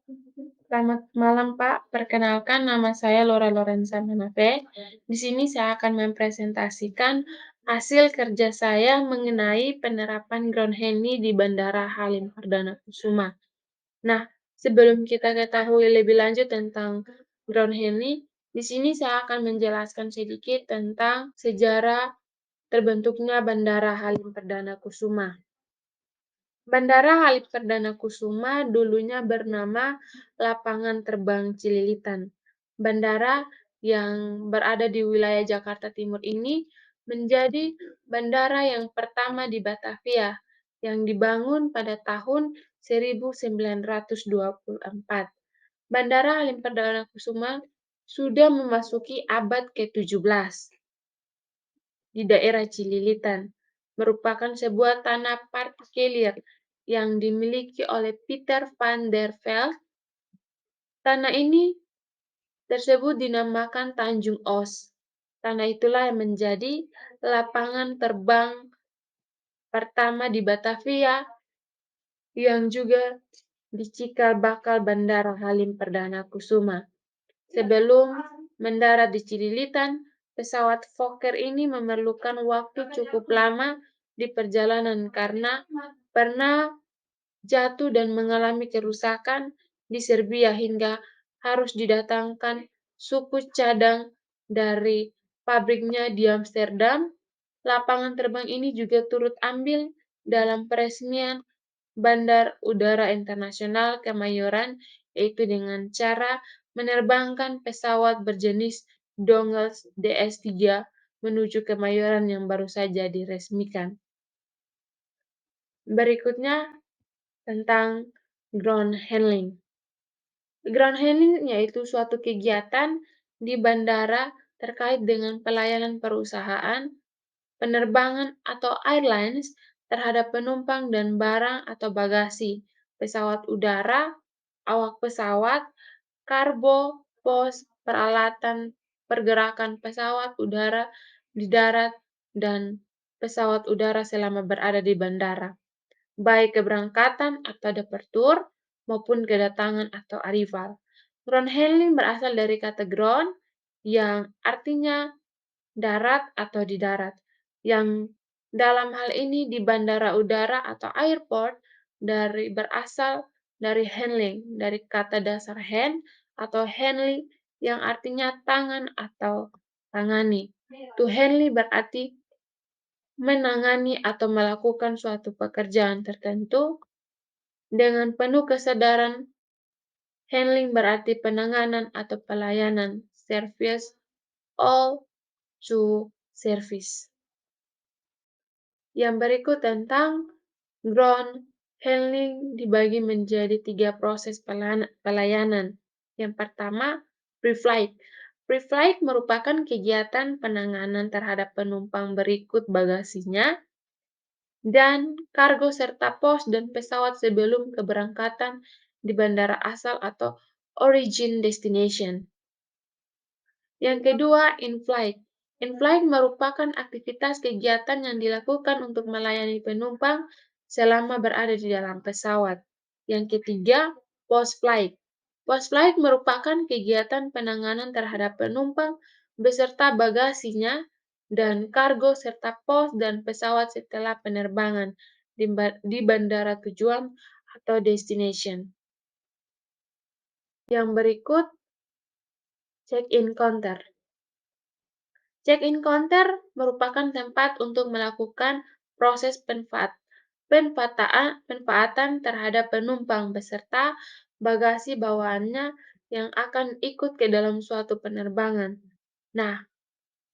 Selamat malam, Pak. Perkenalkan, nama saya Laura Lorenza Manape. Di sini saya akan mempresentasikan hasil kerja saya mengenai penerapan ground handling di Bandara Halim Perdana Kusuma. Nah, sebelum kita ketahui lebih lanjut tentang ground handling, di sini saya akan menjelaskan sedikit tentang sejarah terbentuknya Bandara Halim Perdana Kusuma. Bandara Halim Perdana Kusuma dulunya bernama Lapangan Terbang Cililitan. Bandara yang berada di wilayah Jakarta Timur ini menjadi bandara yang pertama di Batavia yang dibangun pada tahun 1924. Bandara Halim Perdana Kusuma sudah memasuki abad ke-17 di daerah Cililitan, merupakan sebuah tanah partikelir yang dimiliki oleh Peter van der Velde. Tanah ini tersebut dinamakan Tanjung Os. Tanah itulah yang menjadi lapangan terbang pertama di Batavia yang juga di cikal bakal Bandara Halim Perdana Kusuma. Sebelum mendarat di Cililitan, pesawat Fokker ini memerlukan waktu cukup lama di perjalanan karena pernah jatuh dan mengalami kerusakan di Serbia hingga harus didatangkan suku cadang dari pabriknya di Amsterdam. Lapangan terbang ini juga turut ambil dalam peresmian Bandar Udara Internasional Kemayoran, yaitu dengan cara menerbangkan pesawat berjenis Dongles DS-3 menuju Kemayoran yang baru saja diresmikan. Berikutnya tentang ground handling. Ground handling yaitu suatu kegiatan di bandara terkait dengan pelayanan perusahaan, penerbangan atau airlines terhadap penumpang dan barang atau bagasi, pesawat udara, awak pesawat, kargo, pos, peralatan pergerakan pesawat udara di darat, dan pesawat udara selama berada di bandara, baik keberangkatan atau departur maupun kedatangan atau arrival. Ground handling berasal dari kata ground yang artinya darat atau di darat, yang dalam hal ini di bandara udara atau airport berasal dari handling, dari kata dasar hand atau handling yang artinya tangan atau tangani. To handle berarti menangani atau melakukan suatu pekerjaan tertentu dengan penuh kesadaran. Handling berarti penanganan atau pelayanan, service, all to service. Yang berikut tentang ground handling dibagi menjadi 3 proses pelayanan. Yang pertama, pre-flight. Pre-flight merupakan kegiatan penanganan terhadap penumpang berikut bagasinya dan kargo serta pos dan pesawat sebelum keberangkatan di bandara asal atau origin destination. Yang kedua, in-flight. In-flight merupakan aktivitas kegiatan yang dilakukan untuk melayani penumpang selama berada di dalam pesawat. Yang ketiga, post-flight. Post-flight merupakan kegiatan penanganan terhadap penumpang beserta bagasinya dan kargo serta pos dan pesawat setelah penerbangan di bandara tujuan atau destination. Yang berikut, check-in counter. Check-in counter merupakan tempat untuk melakukan proses penempatan terhadap penumpang beserta bagasi bawaannya yang akan ikut ke dalam suatu penerbangan. Nah,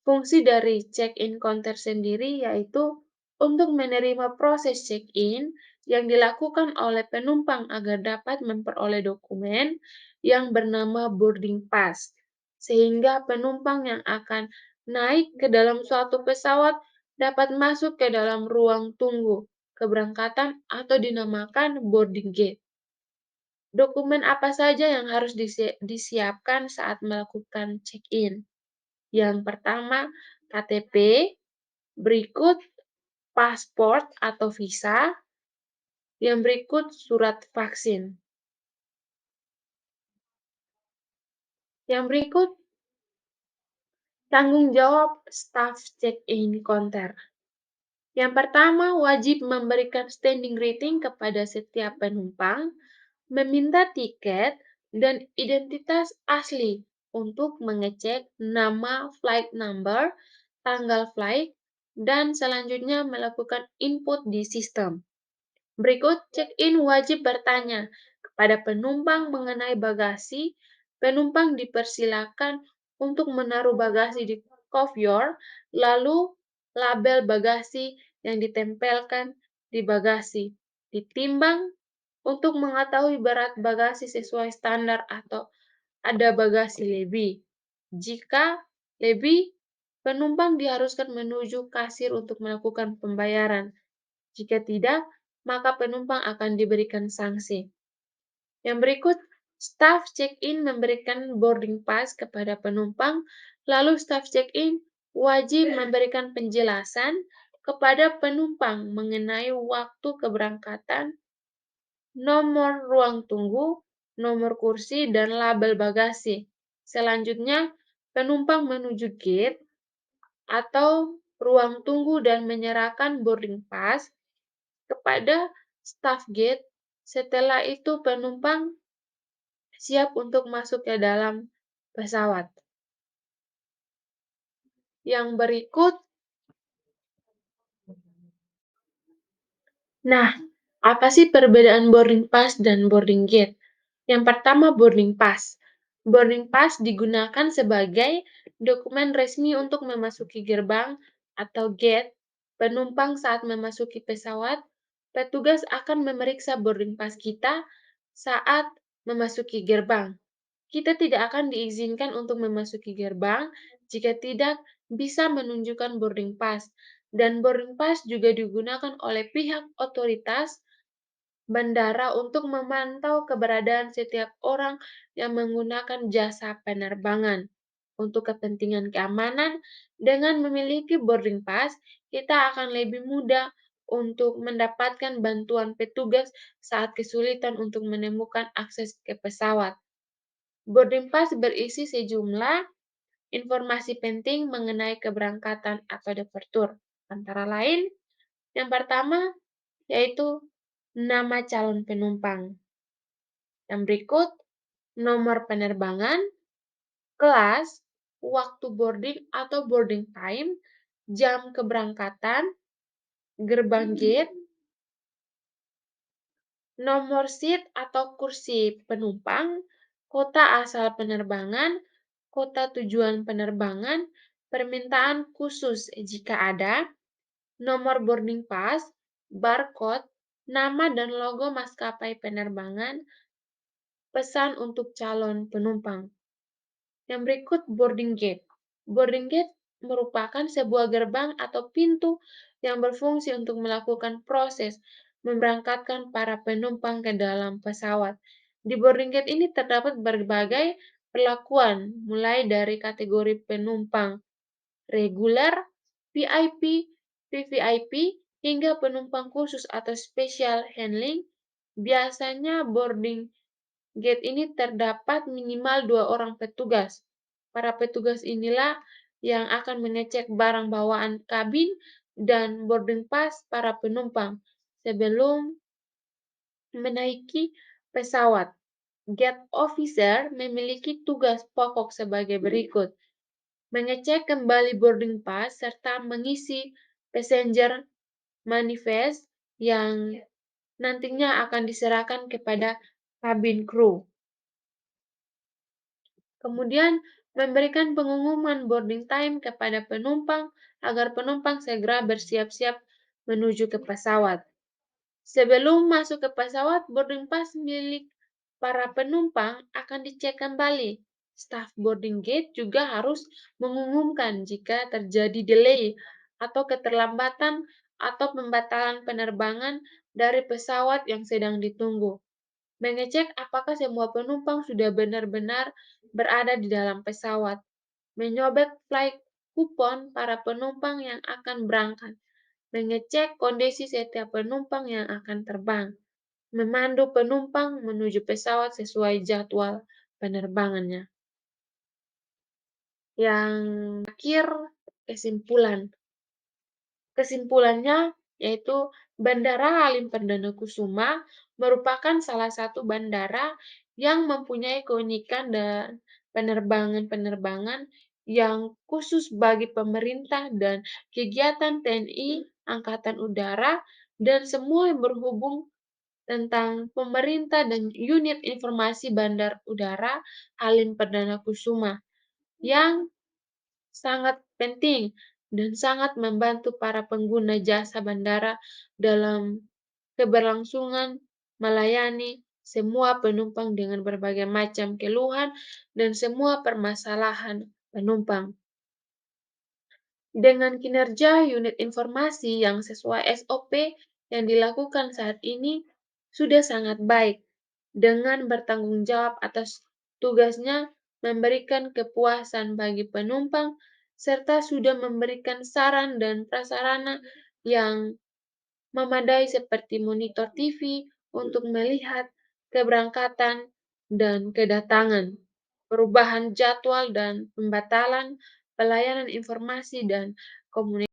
fungsi dari check-in counter sendiri yaitu untuk menerima proses check-in yang dilakukan oleh penumpang agar dapat memperoleh dokumen yang bernama boarding pass, sehingga penumpang yang akan naik ke dalam suatu pesawat dapat masuk ke dalam ruang tunggu keberangkatan atau dinamakan boarding gate. Dokumen apa saja yang harus disiapkan saat melakukan check-in? Yang pertama, KTP, berikut paspor atau visa, yang berikut surat vaksin. Yang berikut, tanggung jawab staf check-in konter. Yang pertama, wajib memberikan standing rating kepada setiap penumpang, meminta tiket dan identitas asli untuk mengecek nama flight number, tanggal flight, dan selanjutnya melakukan input di sistem. Berikut, check-in wajib bertanya kepada penumpang mengenai bagasi. Penumpang dipersilakan untuk menaruh bagasi di kopior, lalu label bagasi yang ditempelkan di bagasi. Ditimbang untuk mengetahui berat bagasi sesuai standar atau ada bagasi lebih. Jika lebih, penumpang diharuskan menuju kasir untuk melakukan pembayaran. Jika tidak, maka penumpang akan diberikan sanksi. Yang berikut, staf check-in memberikan boarding pass kepada penumpang, lalu staf check-in wajib memberikan penjelasan kepada penumpang mengenai waktu keberangkatan, nomor ruang tunggu, nomor kursi, dan label bagasi. Selanjutnya, penumpang menuju gate atau ruang tunggu dan menyerahkan boarding pass kepada staf gate. Setelah itu, penumpang siap untuk masuk ke dalam pesawat. Yang berikut, nah, apa sih perbedaan boarding pass dan boarding gate? Yang pertama, boarding pass. Boarding pass digunakan sebagai dokumen resmi untuk memasuki gerbang atau gate penumpang saat memasuki pesawat. Petugas akan memeriksa boarding pass kita saat memasuki gerbang. Kita tidak akan diizinkan untuk memasuki gerbang jika tidak bisa menunjukkan boarding pass, dan boarding pass juga digunakan oleh pihak otoritas bandara untuk memantau keberadaan setiap orang yang menggunakan jasa penerbangan. Untuk kepentingan keamanan, dengan memiliki boarding pass, kita akan lebih mudah untuk mendapatkan bantuan petugas saat kesulitan untuk menemukan akses ke pesawat. Boarding pass berisi sejumlah informasi penting mengenai keberangkatan atau departur, antara lain yang pertama yaitu nama calon penumpang. Yang berikut, nomor penerbangan, kelas, waktu boarding atau boarding time, jam keberangkatan, gerbang gate, nomor seat atau kursi penumpang, kota asal penerbangan, kota tujuan penerbangan, permintaan khusus jika ada, nomor boarding pass, barcode, nama dan logo maskapai penerbangan, pesan untuk calon penumpang. Yang berikut, boarding gate. Boarding gate merupakan sebuah gerbang atau pintu yang berfungsi untuk melakukan proses memberangkatkan para penumpang ke dalam pesawat. Di boarding gate ini terdapat berbagai perlakuan, mulai dari kategori penumpang reguler, VIP, VVIP, hingga penumpang khusus atau special handling. Biasanya boarding gate ini terdapat minimal 2 orang petugas. Para petugas inilah yang akan mengecek barang bawaan kabin dan boarding pass para penumpang sebelum menaiki pesawat. Gate officer memiliki tugas pokok sebagai berikut: mengecek kembali boarding pass serta mengisi passenger manifest yang nantinya akan diserahkan kepada kabin kru. Kemudian, memberikan pengumuman boarding time kepada penumpang agar penumpang segera bersiap-siap menuju ke pesawat. Sebelum masuk ke pesawat, boarding pass milik para penumpang akan dicek kembali. Staf boarding gate juga harus mengumumkan jika terjadi delay atau keterlambatan atau pembatalan penerbangan dari pesawat yang sedang ditunggu. Mengecek apakah semua penumpang sudah benar-benar berada di dalam pesawat. Menyobek flight kupon para penumpang yang akan berangkat. Mengecek kondisi setiap penumpang yang akan terbang. Memandu penumpang menuju pesawat sesuai jadwal penerbangannya. Yang terakhir, kesimpulan. Kesimpulannya yaitu Bandara Halim Perdana Kusuma merupakan salah satu bandara yang mempunyai keunikan dan penerbangan-penerbangan yang khusus bagi pemerintah dan kegiatan TNI Angkatan Udara dan semua yang berhubung tentang pemerintah dan unit informasi Bandar Udara Halim Perdana Kusuma yang sangat penting dan sangat membantu para pengguna jasa bandara dalam keberlangsungan melayani semua penumpang dengan berbagai macam keluhan dan semua permasalahan penumpang. Dengan kinerja unit informasi yang sesuai SOP yang dilakukan saat ini sudah sangat baik dengan bertanggung jawab atas tugasnya memberikan kepuasan bagi penumpang serta sudah memberikan saran dan prasarana yang memadai seperti monitor TV untuk melihat keberangkatan dan kedatangan, perubahan jadwal dan pembatalan, pelayanan informasi dan komunikasi.